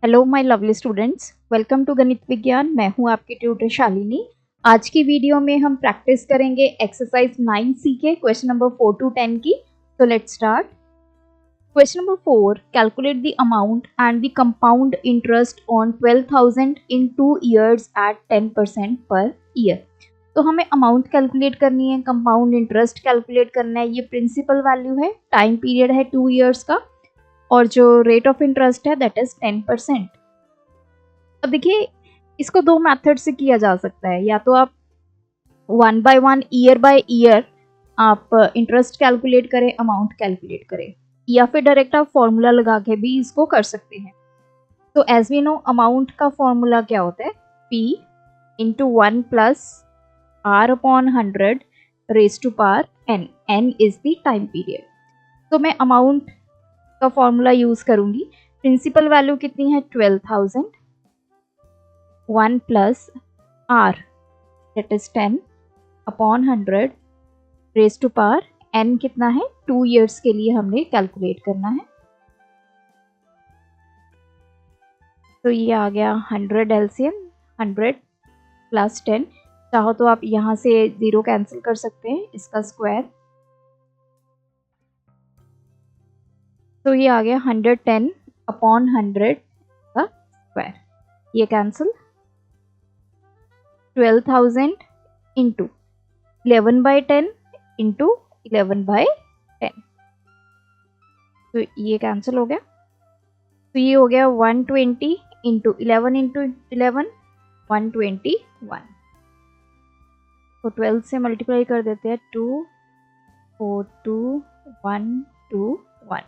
Hello my lovely students, welcome to Ganit Vigyan. मैं हूं आपकी ट्यूटर शालिनी। आज की वीडियो में हम प्रैक्टिस करेंगे एक्सरसाइज 9C के क्वेश्चन नंबर 4 to 10 की। तो let's start. Question number 4, calculate the amount and the compound interest on 12,000 in 2 years at 10% per year. तो हमें अमाउंट कैलकुलेट करनी है, कंपाउंड इंटरेस्ट कैलकुलेट करना है। ये प्रिंसिपल वैल्यू है, टाइम पीरियड है 2 years का, और जो रेट ऑफ इंटरेस्ट है दैट इज 10%। अब देखिए, इसको दो मेथड से किया जा सकता है। या तो आप 1 by 1 ईयर बाय ईयर आप इंटरेस्ट कैलकुलेट करें, अमाउंट कैलकुलेट करें, या फिर डायरेक्ट आप फॉर्मूला लगा के भी इसको कर सकते हैं। तो एज वी नो, अमाउंट का फॉर्मूला क्या होता है? P into 1 plus R upon 100 raise to power N। N is the time period. तो मैं अमाउंट का फॉर्मूला यूज करूंगी। प्रिंसिपल वैल्यू कितनी है? 12,000। 1 plus R that is 10 upon 100 raise to power N कितना है? 2 years के लिए हमने कैलकुलेट करना है। तो ये आ गया 100 एलसीएम, 100 प्लस 10। चाहो तो आप यहाँ से 0 कैंसिल कर सकते हैं, इसका स्क्वायर। तो ये आ गया 110 अपॉन 100 का स्क्वायर, ये cancel. 12,000 into 11 by 10 into 11 by 10, तो ये कैंसिल हो गया। तो ये हो गया 120 इंटू 11 इंटू 11, 121। तो 12 से मल्टीप्लाई कर देते हैं। 2 4 2 1 2 1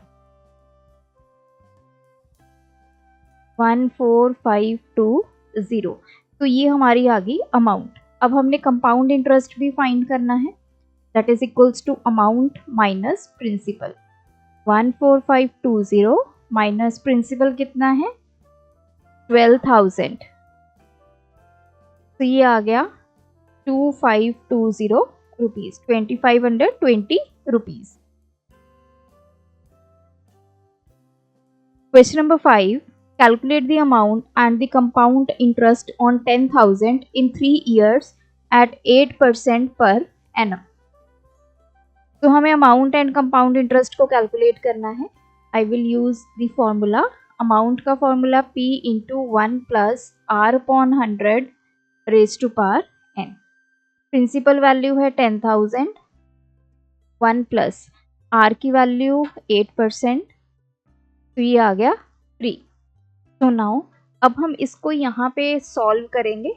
14520। तो ये हमारी आ गई अमाउंट। अब हमने कंपाउंड इंटरेस्ट भी फाइंड करना है, that is equals to amount minus principal. 14520 minus principal कितना है? 12,000। तो ये आ गया 2520 rupees, 2520 rupees. Question number 5. Calculate the amount and the compound interest on 10,000 in 3 years at 8% per annum. तो हमें अमाउंट एंड कंपाउंड इंटरेस्ट को कैलकुलेट करना है। I will use the formula. Amount का formula P into 1 plus R upon 100 raise to power N। Principal value है 10,000, 1 plus R की value 8%, तो ये आ गया 3। तो नाउ अब हम इसको यहाँ पे सॉल्व करेंगे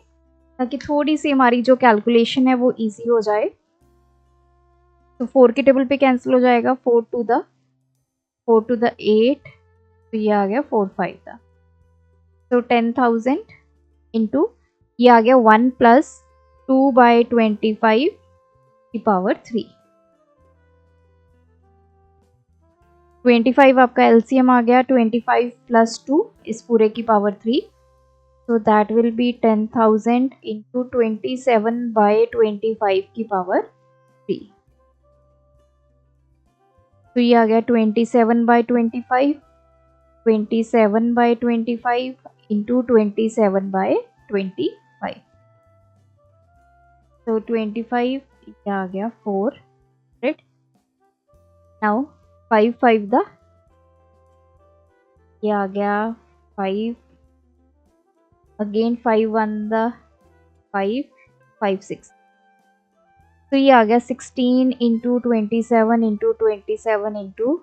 ताकि थोड़ी सी हमारी जो कैलकुलेशन है वो इजी हो जाए। तो 4 के टेबल पे कैंसिल हो जाएगा, 4 टू द 8, तो ये आ गया 4 5 का। तो 10,000 इंटू ये आ गया 1 प्लस 2 by 25 की पावर 3। 25 आपका एलसीएम आ गया, 25 प्लस 2 इस पूरे की पावर 3। तो that will B 10,000 into 27 by 25 की पावर 3। तो ये आ गया 27 by 25, 27 by 25 इंटू 27 by 25। तो 25 ये आ गया 400। नाउ 5 5 दा, ये आ गया 5, अगेन 5 1 दा 5 5 6। तो ये आ गया 16 इंटू 27 इंटू 27 इंटू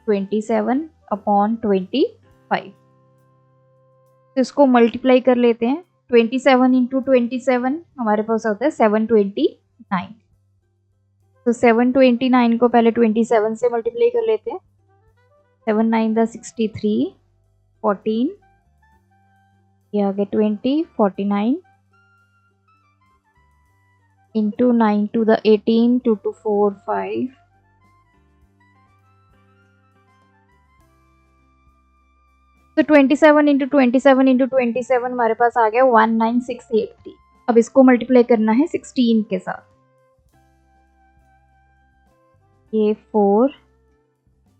27 अपॉन 25। तो इसको मल्टीप्लाई कर लेते हैं। 27 इंटू 27 हमारे पास होता है 729। तो 729 को पहले 27 से मल्टीप्लाई कर लेते हैं। 7 9 दा 63, 14, ये आ गया 20, 49 इंटू 9 टू द 18, 2 to 4 5। तो 27 इंटू 27 इंटू 27 हमारे पास आ गया 19683। अब इसको मल्टीप्लाई करना है 16 के साथ। ये 4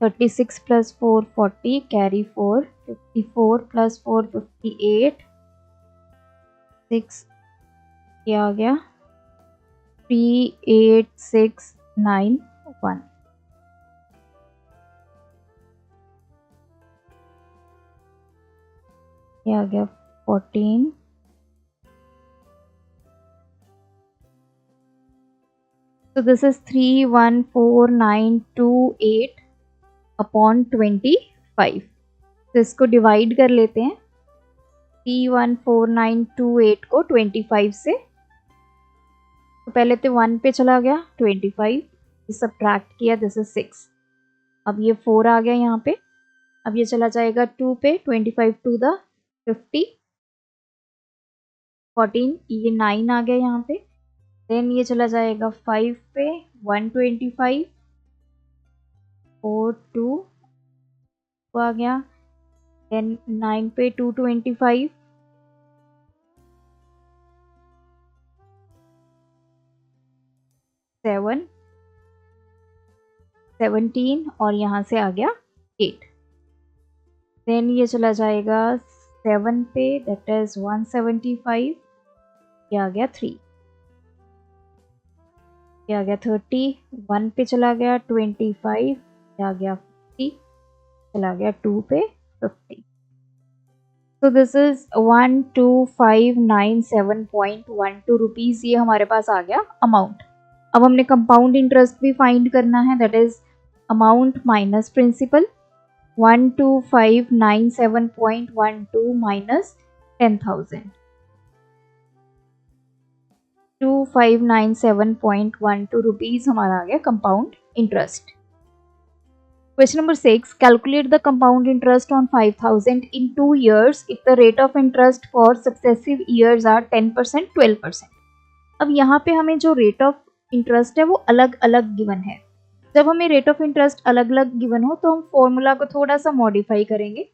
36 प्लस 4 40, कैरी 4, 54 प्लस 4 58, 6 ये आ गया 38691। ये आ गया 14। So this is 314928 upon 25। तो इसको डिवाइड कर लेते हैं। 314928 को 25 से, तो पहले तो 1 पे चला गया 25, सब्ट्रैक्ट किया, दिस इज 6। अब ये 4 आ गया यहाँ पे। अब ये चला जाएगा 2 पे, 25 टू द 50, 14, ये 9 आ गया यहाँ पे। देन ये चला जाएगा 5 पे, 125, 4 2 आ गया। देन 9 पे 225, 7 17 और यहाँ से आ गया 8। देन ये चला जाएगा 7 पे, दैट इज 175, ये आ गया 3, ये आ गया 30, 1 पे चला गया 25, ये आ गया 50, चला गया 2 पे 50। तो दिस इज 12597.12 रुपीज़, ये हमारे पास आ गया अमाउंट। अब हमने कंपाउंड इंटरेस्ट भी फाइंड करना है, that is amount minus principal. 12597.12 minus 10,000, 2597.12 rupees हमारा आ गया compound interest. Question number 6. Calculate the compound interest on 5,000 in 2 years if the rate of interest for successive years are 10%, 12%. अब यहाँ पे हमें जो रेट ऑफ इंटरेस्ट है वो अलग अलग गिवन है। जब हमें रेट ऑफ इंटरेस्ट अलग अलग गिवन हो तो हम फॉर्मूला को थोड़ा सा मॉडिफाई करेंगे।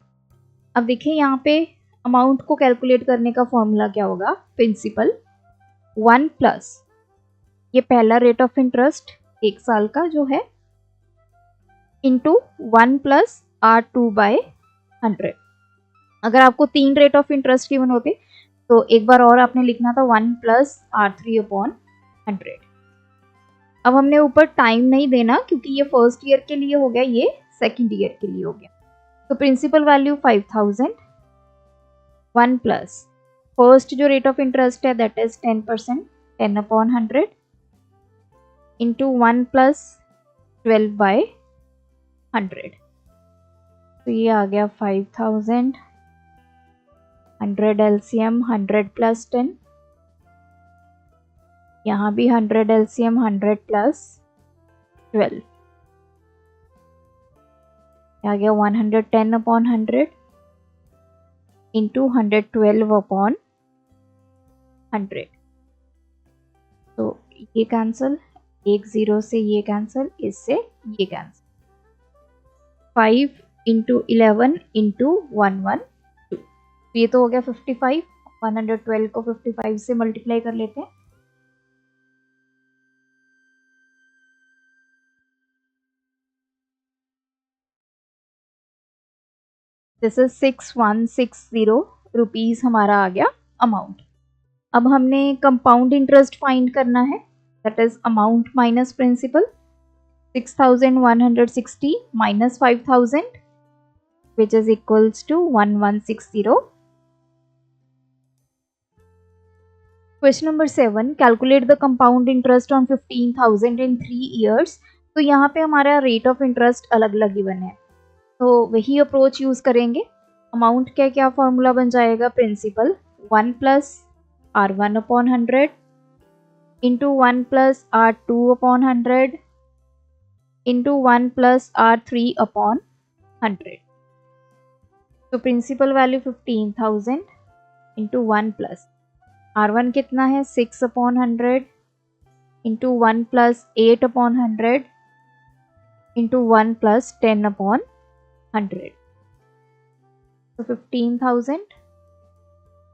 अब देखिए यहाँ पे अमाउंट को कैलकुलेट करने का फॉर्मूला क्या होगा, प्रिंसिपल 1 प्लस ये पहला रेट ऑफ इंटरेस्ट 1 साल का जो है, इंटू 1 प्लस R2/100। अगर आपको 3 रेट ऑफ इंटरेस्ट गिवन होते तो एक बार और आपने लिखना था 1 प्लस R3/100। अब हमने ऊपर टाइम नहीं देना क्योंकि ये फर्स्ट ईयर के लिए हो गया, ये सेकेंड ईयर के लिए हो गया। तो प्रिंसिपल वैल्यू 5000, 1 प्लस फर्स्ट जो रेट ऑफ इंटरेस्ट है दैट इज 10%, 10/100 इंटू 1 प्लस 12/100। तो ये आ गया 5000, 100 LCM 100 प्लस 10, यहाँ भी 100 LCM 100 प्लस 12, आ गया 110/100 इंटू 112/100। तो ये कैंसिल, 1 0 से ये कैंसिल, इससे ये कैंसिल। 5 इंटू 11 इंटू 112, ये तो हो गया 55। 112 को 55 से मल्टीप्लाई कर लेते हैं। दिस इज 6160 रुपीज़ हमारा आ गया अमाउंट। अब हमने कंपाउंड इंटरेस्ट फाइंड करना है, that is amount minus principal. 6160 minus 5000 which is equals to 1160. Question number 7. Calculate the compound interest on 15,000 in 3 years. तो यहाँ पे हमारा रेट ऑफ इंटरेस्ट अलग अलग गिवन है, तो वही अप्रोच यूज करेंगे। अमाउंट का क्या फॉर्मूला बन जाएगा, principal 1 plus R1/100 into 1 plus R2/100 into 1 plus R3/100। तो principal value 15,000 into 1 plus R1 कितना है 6/100 इंटू 1 प्लस 8/100 इंटू 1 प्लस 10/100। तो 15,000,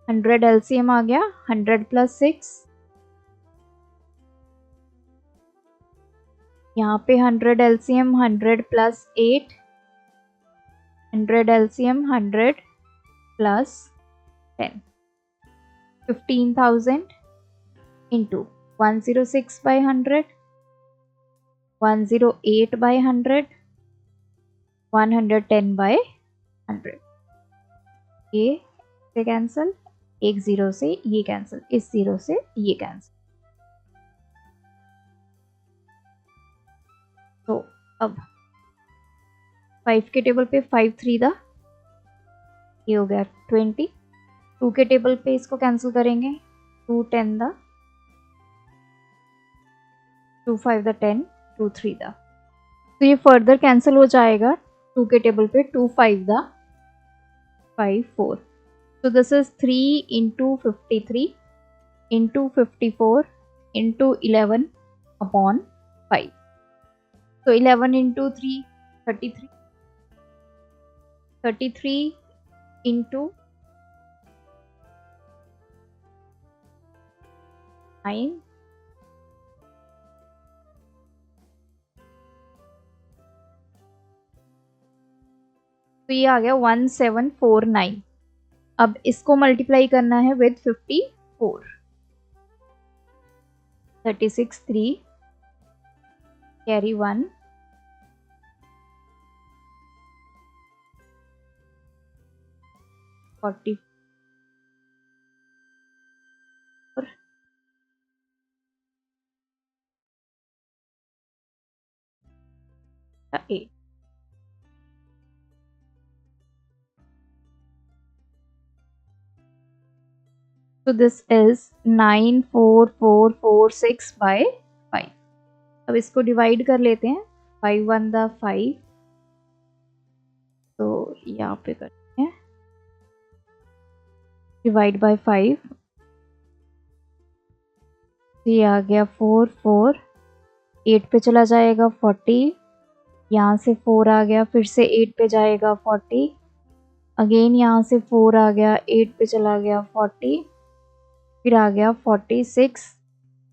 100 LCM आ गया, 100 प्लस 6, यहाँ पे 100 LCM 100 plus 8, 100 LCM 100 plus 10. 15,000 into 106 by 100, 108 by 100, 110 by 100. ये से कैंसिल, एक जीरो से ये कैंसिल, इस जीरो से ये कैंसिल. तो अब 5 के टेबल पे 5 3 दा, ये हो गया 20. 2 के टेबल पे इसको कैंसिल करेंगे, 2 10 दा, 2 5 दा 10, 2 3 दा. तो ये फर्दर कैंसिल हो जाएगा. 2 के टेबल पे 2 5 दा 5 4. So this is 3 into 53 into 54 into 11 upon 5. So 11 into 3 33. 33 into 9. तो ये आ गया 1749. अब इसको मल्टीप्लाई करना है with 54. 36 3 carry 1, 44 8. So this is 94446 by 5. अब इसको डिवाइड कर लेते हैं. 5 1 दा 5. तो यहाँ पे करते हैं डिवाइड बाय 5. ये आ गया 4 4. 8 पे चला जाएगा 40. यहाँ से 4 आ गया, फिर से 8 पे जाएगा 40. अगेन यहाँ से 4 आ गया, 8 पे चला गया 40. फिर आ गया 46.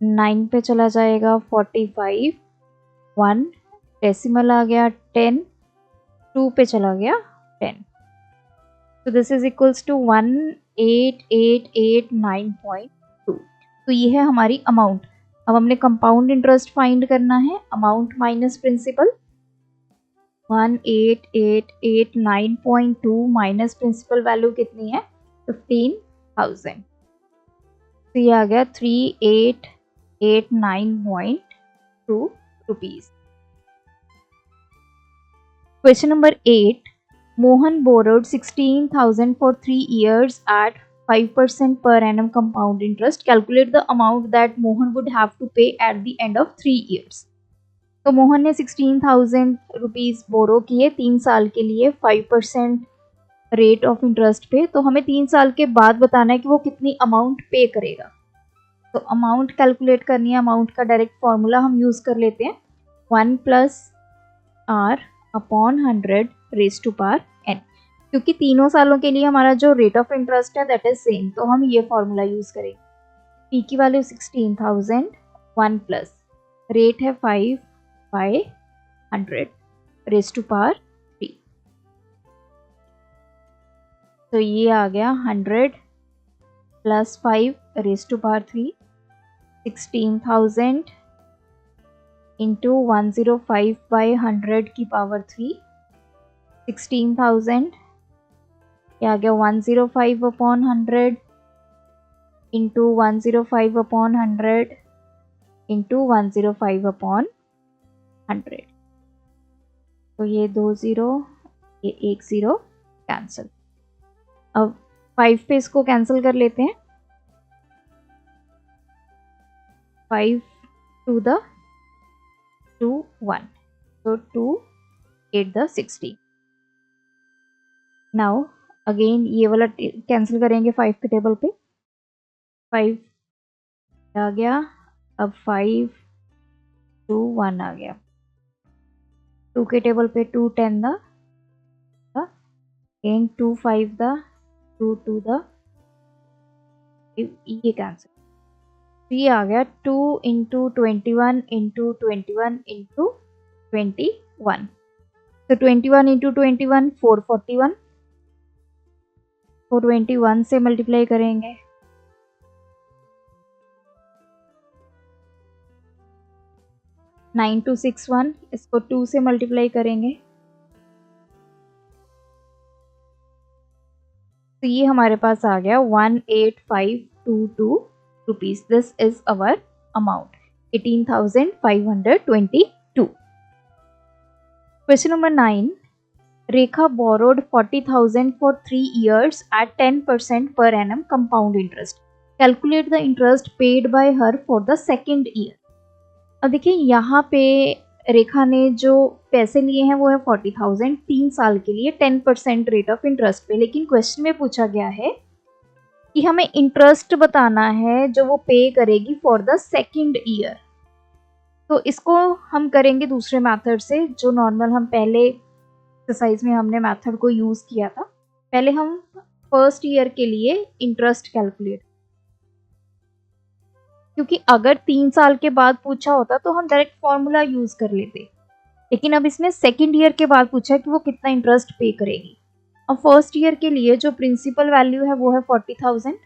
9 पे चला जाएगा 45. 1 डेसिमल आ गया 10. 2 पे चला गया 10. तो दिस इज इक्वल्स टू 1888.9.2. तो ये है हमारी अमाउंट. अब हमने कंपाउंड इंटरेस्ट फाइंड करना है. Amount minus principal. 1888.9.2 minus principal value कितनी है? 15,000. तो ये आ गया 3889.2 rupees. Question number 8. Mohan borrowed 16,000 for 3 years at 5% per annum compound interest. Calculate the amount that Mohan would have to pay at the end of 3 years. तो मोहन ने 16,000 rupees बोरो किए 3 साल के लिए 5% रेट ऑफ इंटरेस्ट पे. तो हमें 3 साल के बाद बताना है कि वो कितनी अमाउंट पे करेगा. तो अमाउंट कैलकुलेट करनी है. अमाउंट का डायरेक्ट फॉर्मूला हम यूज़ कर लेते हैं. 1 plus R upon 100 raise to power n. क्योंकि तीनों सालों के लिए हमारा जो रेट ऑफ इंटरेस्ट है दैट इज सेम, तो हम ये फॉर्मूला यूज़ करेंगे. पी की वैल्यू 16,000. 1 प्लस रेट है 5 बाय 100 रेज टू पावर 3. तो ये आ गया 100 plus 5 raise to power 3. 16,000 into 105 by 100 की पावर 3. 16,000 ये आ गया 105 upon 100 into 105 upon 100 into 105 upon 100. तो ये 2 0, ये 1 0 कैंसिल. अब 5 पे इसको कैंसिल कर लेते हैं. 5 to the 2 1. So 2 8 the 60. Now again ये वाला कैंसिल करेंगे 5 के टेबल पे. 5 आ गया. अब 5 2 1 आ गया. 2 के टेबल पे 2 10 दा, अगेन 2 5 दा, 2 2 दा, ये कैंसिल. ये आ गया 2 इंटू 21 इंटू 21 इंटू 21. तो 21 इंटू 21 441, 421 से मल्टीप्लाई करेंगे, 9261, इसको 2 से मल्टीप्लाई करेंगे, तो ये हमारे पास आ गया 18522 rupees. This is our amount 18,522। Question number 9, Rekha borrowed 40,000 for 3 years at 10% per annum compound interest. Calculate the interest paid by her for the second year. अब देखिए यहाँ पे रेखा ने जो पैसे लिए हैं वो है 40,000 3 साल के लिए 10% रेट ऑफ इंटरेस्ट पे, लेकिन क्वेश्चन में पूछा गया है कि हमें इंटरेस्ट बताना है जो वो पे करेगी फॉर द सेकंड ईयर। तो इसको हम करेंगे दूसरे मेथड से, जो नॉर्मल हम पहले एक्सरसाइज में हमने मेथड को यूज़ किया था। पहले हम फर्स्ट ईयर के लिए इंटरेस्ट कैलकुलेट, क्योंकि अगर 3 साल के बाद पूछा होता तो हम डायरेक्ट फॉर्मूला यूज कर लेते, लेकिन अब इसने सेकेंड ईयर के बाद पूछा कि वो कितना इंटरेस्ट पे करेगी। अब फर्स्ट ईयर के लिए जो प्रिंसिपल वैल्यू है वो है 40,000,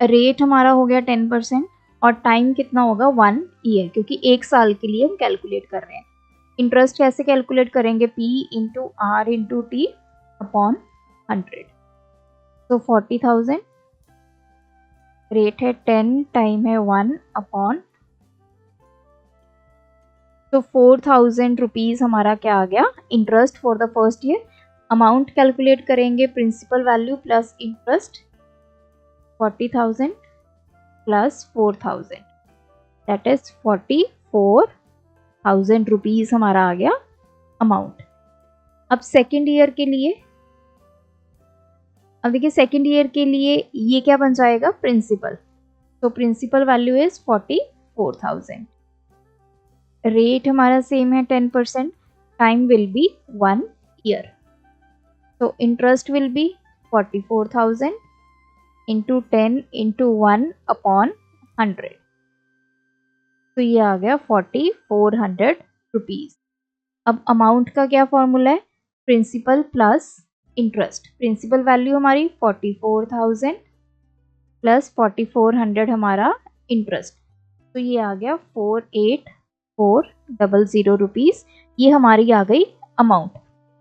रेट हमारा हो गया 10% और टाइम कितना होगा 1 ईयर, क्योंकि 1 साल के लिए हम कैलकुलेट कर रहे हैं। इंटरेस्ट कैसे कैलकुलेट करेंगे, P into R into T upon 100। तो 40,000, रेट है 10, टाइम है 1 अपॉन, तो 4,000 रुपीज हमारा क्या आ गया interest for the first year. Amount calculate करेंगे, principal value plus interest 40,000 plus 4,000, that is 44,000 rupees हमारा आ गया अमाउंट। अब सेकेंड ईयर के लिए, अब देखिए सेकेंड ईयर के लिए ये क्या बन जाएगा प्रिंसिपल, तो प्रिंसिपल वैल्यू इज 44,000, रेट हमारा सेम है 10%, टाइम विल बी 1 ईयर, तो interest will be 44,000 into 10 into 1 upon 100, तो ये आ गया 4,400 रुपीज। अब अमाउंट का क्या फॉर्मूला है, principal plus interest, principal value हमारी 44,000 प्लस 4,400 हमारा इंटरेस्ट, तो ये आ गया 48,400 रुपीज, ये हमारी आ गई अमाउंट।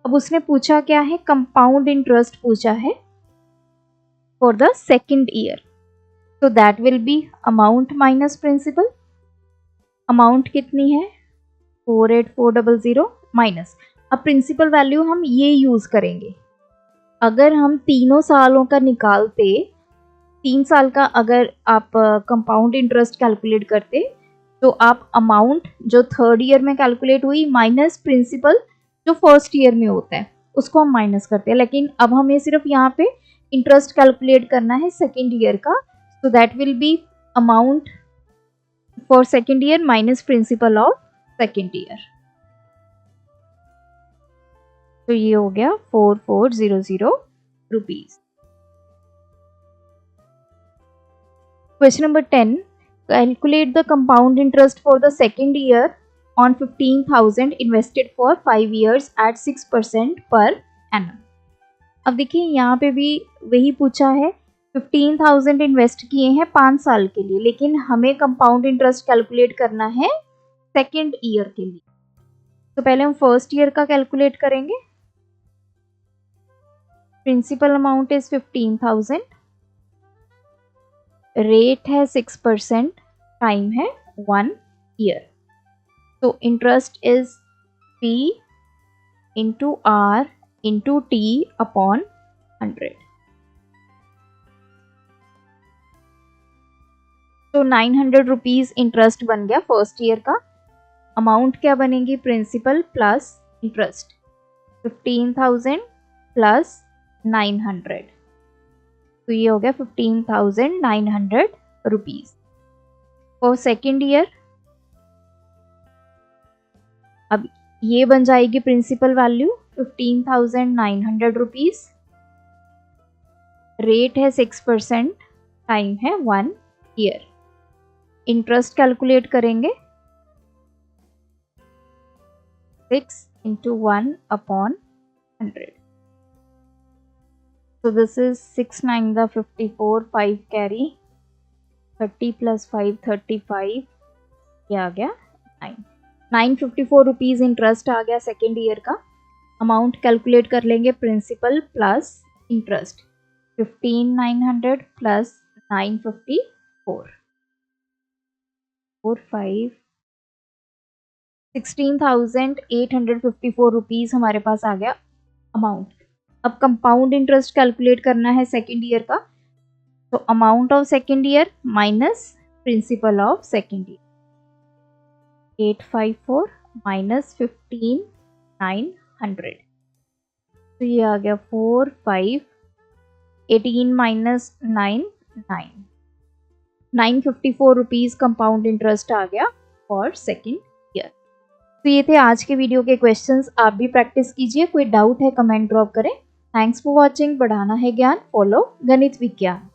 अब उसने पूछा क्या है, कंपाउंड इंटरेस्ट पूछा है फॉर द सेकेंड ईयर, तो that will be amount minus principal. Amount कितनी है 48,400 माइनस, अब प्रिंसिपल वैल्यू हम ये यूज करेंगे। अगर हम तीनों सालों का निकालते, 3 साल का अगर आप कंपाउंड इंटरेस्ट कैलकुलेट करते, तो आप अमाउंट जो थर्ड ईयर में कैलकुलेट हुई माइनस प्रिंसिपल जो फर्स्ट ईयर में होता है उसको हम माइनस करते हैं, लेकिन अब हमें सिर्फ यहाँ पे इंटरेस्ट कैलकुलेट करना है सेकेंड ईयर का, so that will be amount for second year minus principal of second year, तो ये हो गया 4,400 rupees. Question number 10, calculate the compound interest for the second year on 15,000 invested for 5 years at 6% per annum। अब देखिए यहाँ पे भी वही पूछा है, 15,000 इन्वेस्ट किए हैं 5 साल के लिए, लेकिन हमें कंपाउंड इंटरेस्ट कैलकुलेट करना है सेकेंड ईयर के लिए, तो पहले हम फर्स्ट ईयर का कैलकुलेट करेंगे। प्रिंसिपल अमाउंट इज 15,000, रेट है 6%, टाइम है 1 ईयर, तो interest is P into R into T upon 100, तो 900 रुपीज इंटरेस्ट बन गया फर्स्ट ईयर का। अमाउंट क्या बनेगी, प्रिंसिपल प्लस इंटरेस्ट 15,000 प्लस 900, तो ये हो गया 15,900 रुपीज फॉर सेकेंड ईयर। अब ये बन जाएगी प्रिंसिपल वैल्यू 15,900 रुपीज, रेट है 6%, टाइम है 1 ईयर। इंटरेस्ट कैलकुलेट करेंगे, 6 into 1 upon 100. So this is 6 9 the 54, 5 carry, 30 plus 5 35, ये आ गया 954 रुपीज़ इंटरेस्ट आ गया सेकेंड ईयर का। अमाउंट कैलकुलेट कर लेंगे, principal plus interest 15,900 plus 954 4 5 16,854 rupees हमारे पास आ गया अमाउंट। अब कंपाउंड इंटरेस्ट कैलकुलेट करना है सेकेंड ईयर का, तो amount of second year minus principle of second year, 854 minus 15,900, तो ये आ गया 4 5 18 माइनस 9 954 रुपीज़ कंपाउंड इंटरेस्ट आ गया फॉर सेकेंड ईयर। तो ये थे आज के वीडियो के क्वेश्चंस, आप भी प्रैक्टिस कीजिए। कोई डाउट है कमेंट ड्रॉप करें। Thanks for watching. बढ़ाना है ज्ञान, फॉलो गणित विज्ञान।